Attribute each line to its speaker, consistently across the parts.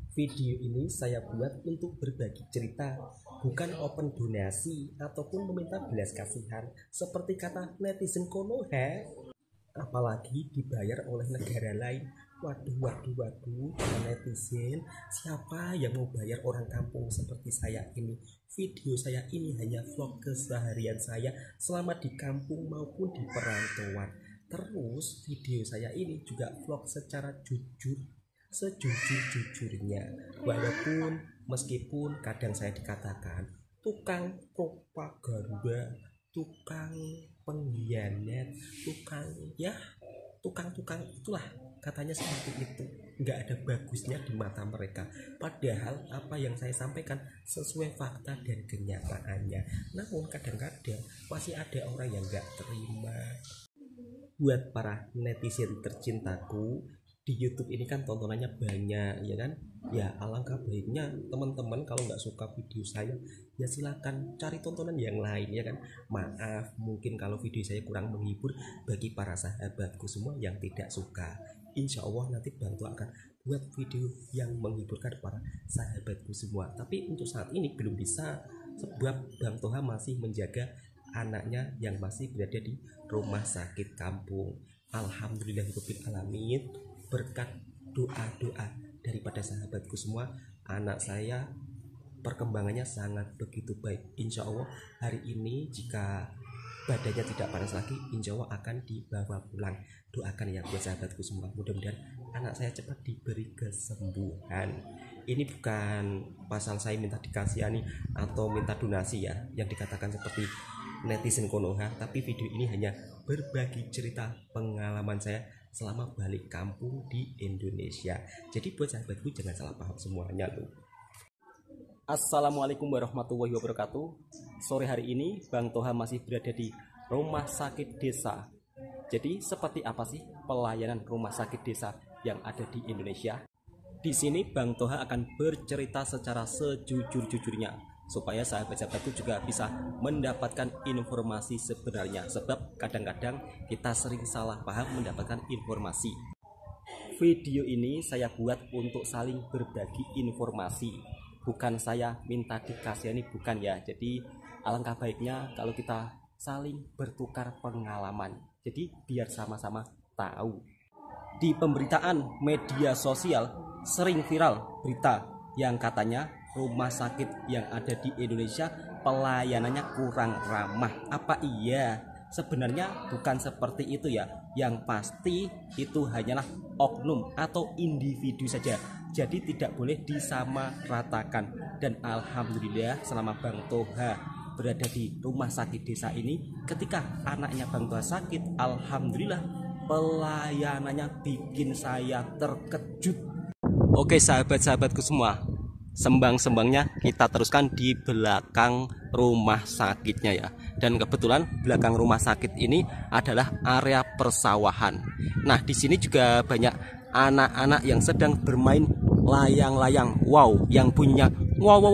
Speaker 1: Video ini saya buat untuk berbagi cerita, bukan open donasi ataupun meminta belas kasihan seperti kata netizen kono he. Apalagi dibayar oleh negara lain. Waduh, netizen, siapa yang mau bayar orang kampung seperti saya ini? Video saya ini hanya vlog keseharian saya selama di kampung maupun di perantauan. Terus video saya ini juga vlog secara jujur, sejujur-jujurnya. Walaupun meskipun kadang saya dikatakan tukang propaganda, tukang pengkhianat, tukang itulah, katanya seperti itu. Nggak ada bagusnya di mata mereka, padahal apa yang saya sampaikan sesuai fakta dan kenyataannya. Namun kadang-kadang masih ada orang yang nggak terima. Buat para netizen tercintaku, di YouTube ini kan tontonannya banyak, ya kan? Ya alangkah baiknya teman-teman kalau nggak suka video saya, ya silakan cari tontonan yang lain, ya kan? Maaf mungkin kalau video saya kurang menghibur bagi para sahabatku semua yang tidak suka. Insya Allah nanti Bang Toha akan buat video yang menghiburkan para sahabatku semua. Tapi untuk saat ini belum bisa, sebab Bang Toha masih menjaga anaknya yang masih berada di rumah sakit kampung. Alhamdulillahirobbilalamin, berkat doa-doa daripada sahabatku semua, anak saya perkembangannya sangat begitu baik. Insya Allah hari ini jika badannya tidak panas lagi, insya Allah akan dibawa pulang. Doakan ya buat sahabatku semua, mudah-mudahan anak saya cepat diberi kesembuhan. Ini bukan pasal saya minta dikasihani atau minta donasi ya, yang dikatakan seperti netizen Konoha, tapi video ini hanya berbagi cerita pengalaman saya selama balik kampung di Indonesia. Jadi buat sahabatku jangan salah paham semuanya loh. Assalamualaikum warahmatullahi wabarakatuh. Sore hari ini Bang Toha masih berada di rumah sakit desa. Jadi seperti apa sih pelayanan rumah sakit desa yang ada di Indonesia? Di sini Bang Toha akan bercerita secara sejujur-jujurnya, supaya sahabat-sahabatku juga bisa mendapatkan informasi sebenarnya. Sebab kadang-kadang kita sering salah paham mendapatkan informasi. Video ini saya buat untuk saling berbagi informasi, bukan saya minta dikasihani, bukan ya. Jadi alangkah baiknya kalau kita saling bertukar pengalaman, jadi biar sama-sama tahu. Di pemberitaan media sosial sering viral berita yang katanya rumah sakit yang ada di Indonesia pelayanannya kurang ramah. Apa iya? Sebenarnya bukan seperti itu ya. Yang pasti itu hanyalah oknum atau individu saja. Jadi tidak boleh disamaratakan. Dan alhamdulillah selama Bang Toha berada di rumah sakit desa ini, ketika anaknya Bang Toha sakit, alhamdulillah pelayanannya bikin saya terkejut. Oke sahabat-sahabatku semua, sembang-sembangnya kita teruskan di belakang rumah sakitnya ya. Dan kebetulan belakang rumah sakit ini adalah area persawahan. Nah di sini juga banyak anak-anak yang sedang bermain layang-layang. Wow, yang punya wow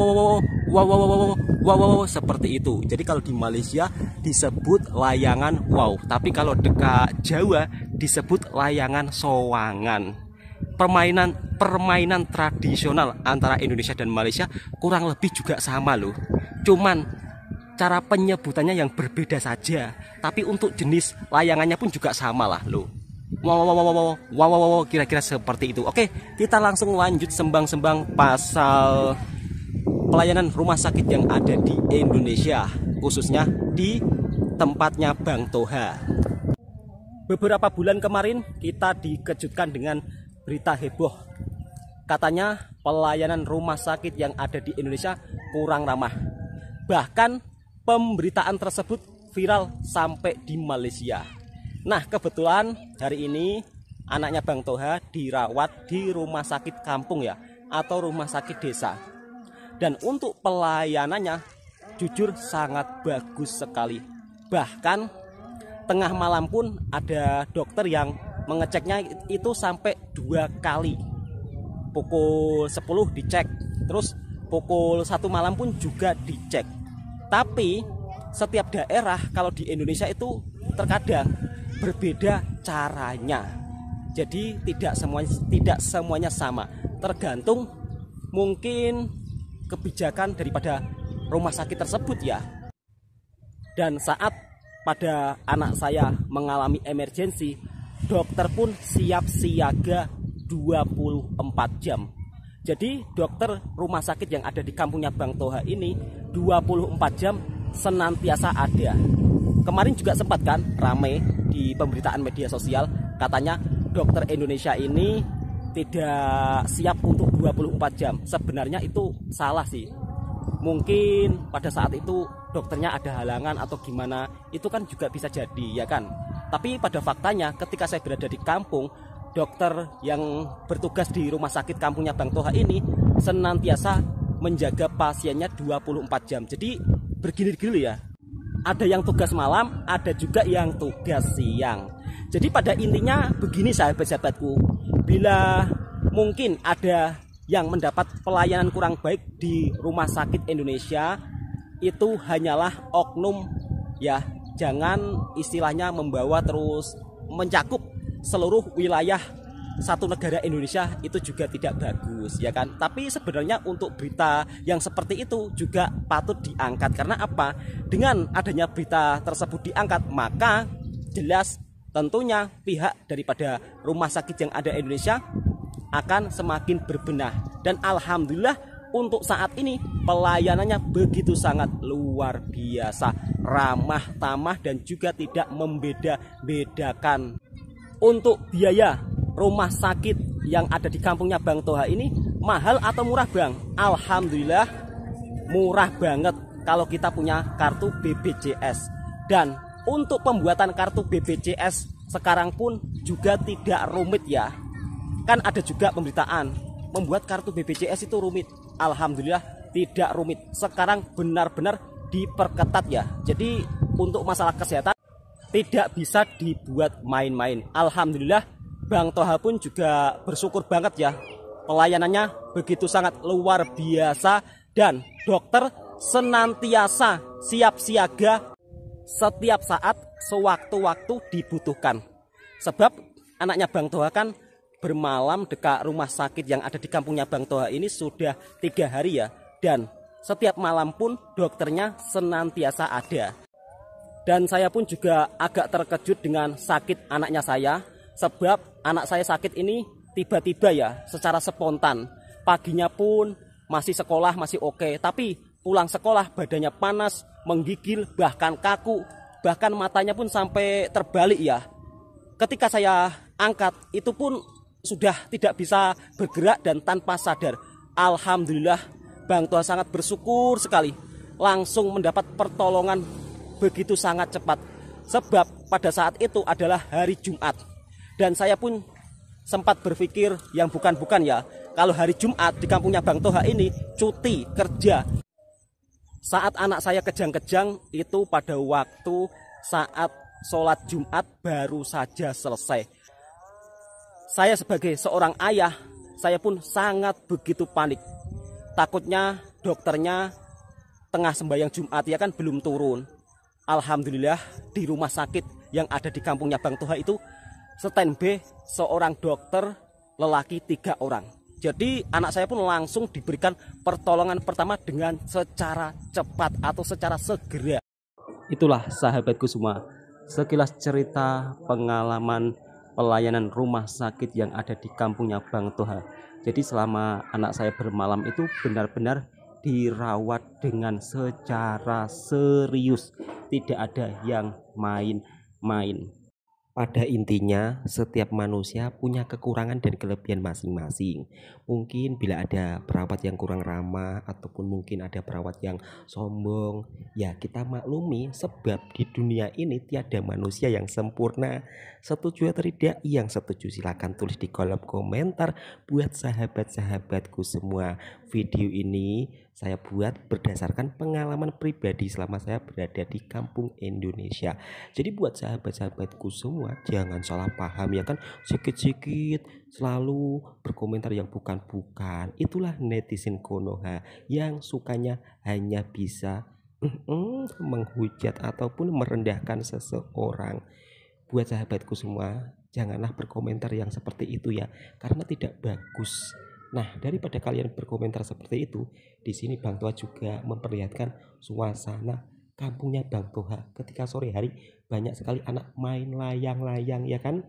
Speaker 1: seperti itu. Jadi kalau di Malaysia disebut layangan wow, tapi kalau dekat Jawa disebut layangan sowangan. Permainan tradisional antara Indonesia dan Malaysia kurang lebih juga sama loh. Cuman cara penyebutannya yang berbeda saja. Tapi untuk jenis layangannya pun juga sama lah loh. Wow, kira-kira seperti itu. Oke, kita langsung lanjut sembang-sembang pasal pelayanan rumah sakit yang ada di Indonesia, khususnya di tempatnya Bang Toha. Beberapa bulan kemarin kita dikejutkan dengan berita heboh. Katanya pelayanan rumah sakit yang ada di Indonesia kurang ramah. Bahkan pemberitaan tersebut viral sampai di Malaysia. Nah kebetulan hari ini anaknya Bang Toha dirawat di rumah sakit kampung ya, atau rumah sakit desa. Dan untuk pelayanannya jujur sangat bagus sekali. Bahkan tengah malam pun ada dokter yang mengeceknya itu sampai 2 kali. Pukul 10 dicek, terus pukul 1 malam pun juga dicek. Tapi setiap daerah kalau di Indonesia itu terkadang berbeda caranya. Jadi tidak semuanya sama, tergantung mungkin kebijakan daripada rumah sakit tersebut ya. Dan saat pada anak saya mengalami emergensi, dokter pun siap siaga 24 jam. Jadi dokter rumah sakit yang ada di kampungnya Bang Toha ini 24 jam senantiasa ada. Kemarin juga sempat kan rame di pemberitaan media sosial, katanya dokter Indonesia ini tidak siap untuk 24 jam. Sebenarnya itu salah sih. Mungkin pada saat itu dokternya ada halangan atau gimana, itu kan juga bisa jadi ya kan. Tapi pada faktanya ketika saya berada di kampung, dokter yang bertugas di rumah sakit kampungnya Bang Toha ini senantiasa menjaga pasiennya 24 jam. Jadi bergilir-gilir ya. Ada yang tugas malam, ada juga yang tugas siang. Jadi pada intinya begini sahabat-sahabatku, bila mungkin ada yang mendapat pelayanan kurang baik di rumah sakit Indonesia, itu hanyalah oknum ya. Jangan istilahnya membawa terus mencakup seluruh wilayah satu negara Indonesia, itu juga tidak bagus ya kan. Tapi sebenarnya untuk berita yang seperti itu juga patut diangkat. Karena apa? Dengan adanya berita tersebut diangkat, maka jelas tentunya pihak daripada rumah sakit yang ada di Indonesia akan semakin berbenah. Dan alhamdulillah untuk saat ini pelayanannya begitu sangat luar biasa, ramah tamah dan juga tidak membeda-bedakan. Untuk biaya rumah sakit yang ada di kampungnya Bang Toha ini mahal atau murah Bang? Alhamdulillah murah banget kalau kita punya kartu BPJS. Dan untuk pembuatan kartu BPJS sekarang pun juga tidak rumit ya. Kan ada juga pemberitaan membuat kartu BPJS itu rumit. Alhamdulillah tidak rumit. Sekarang benar-benar diperketat ya. Jadi untuk masalah kesehatan tidak bisa dibuat main-main. Alhamdulillah Bang Toha pun juga bersyukur banget ya. Pelayanannya begitu sangat luar biasa dan dokter senantiasa siap siaga setiap saat sewaktu-waktu dibutuhkan. Sebab anaknya Bang Toha kan bermalam dekat rumah sakit yang ada di kampungnya Bang Toha ini sudah 3 hari ya. Dan setiap malam pun dokternya senantiasa ada. Dan saya pun juga agak terkejut dengan sakit anaknya saya. Sebab anak saya sakit ini tiba-tiba ya, secara spontan. Paginya pun masih sekolah, masih oke. Tapi pulang sekolah badannya panas, menggigil, bahkan kaku. Bahkan matanya pun sampai terbalik ya. Ketika saya angkat, itu pun sudah tidak bisa bergerak dan tanpa sadar. Alhamdulillah Bang Toha sangat bersyukur sekali. Langsung mendapat pertolongan begitu sangat cepat. Sebab pada saat itu adalah hari Jumat. Dan saya pun sempat berpikir yang bukan-bukan ya. Kalau hari Jumat di kampungnya Bang Toha ini cuti kerja. Saat anak saya kejang-kejang itu pada waktu saat sholat Jumat baru saja selesai. Saya sebagai seorang ayah, saya pun sangat begitu panik. Takutnya dokternya tengah sembahyang Jumat ya kan belum turun. Alhamdulillah di rumah sakit yang ada di kampungnya Bang Toha itu standby seorang dokter lelaki 3 orang. Jadi anak saya pun langsung diberikan pertolongan pertama dengan secara cepat atau secara segera. Itulah sahabatku semua, sekilas cerita pengalaman pelayanan rumah sakit yang ada di kampungnya Bang Toha. Jadi selama anak saya bermalam itu benar-benar dirawat dengan secara serius, tidak ada yang main-main. Pada intinya, setiap manusia punya kekurangan dan kelebihan masing-masing. Mungkin bila ada perawat yang kurang ramah ataupun mungkin ada perawat yang sombong, ya kita maklumi sebab di dunia ini tiada manusia yang sempurna. Setuju atau tidak? Yang setuju silahkan tulis di kolom komentar. Buat sahabat-sahabatku semua, video ini saya buat berdasarkan pengalaman pribadi selama saya berada di kampung Indonesia. Jadi buat sahabat-sahabatku semua, jangan salah paham ya kan, sikit-sikit selalu berkomentar yang bukan-bukan. Itulah netizen Konoha yang sukanya hanya bisa menghujat ataupun merendahkan seseorang. Buat sahabatku semua, janganlah berkomentar yang seperti itu ya, karena tidak bagus. Nah, daripada kalian berkomentar seperti itu, di sini Bang Toha juga memperlihatkan suasana kampungnya Bang Toha ketika sore hari banyak sekali anak main layang-layang ya kan?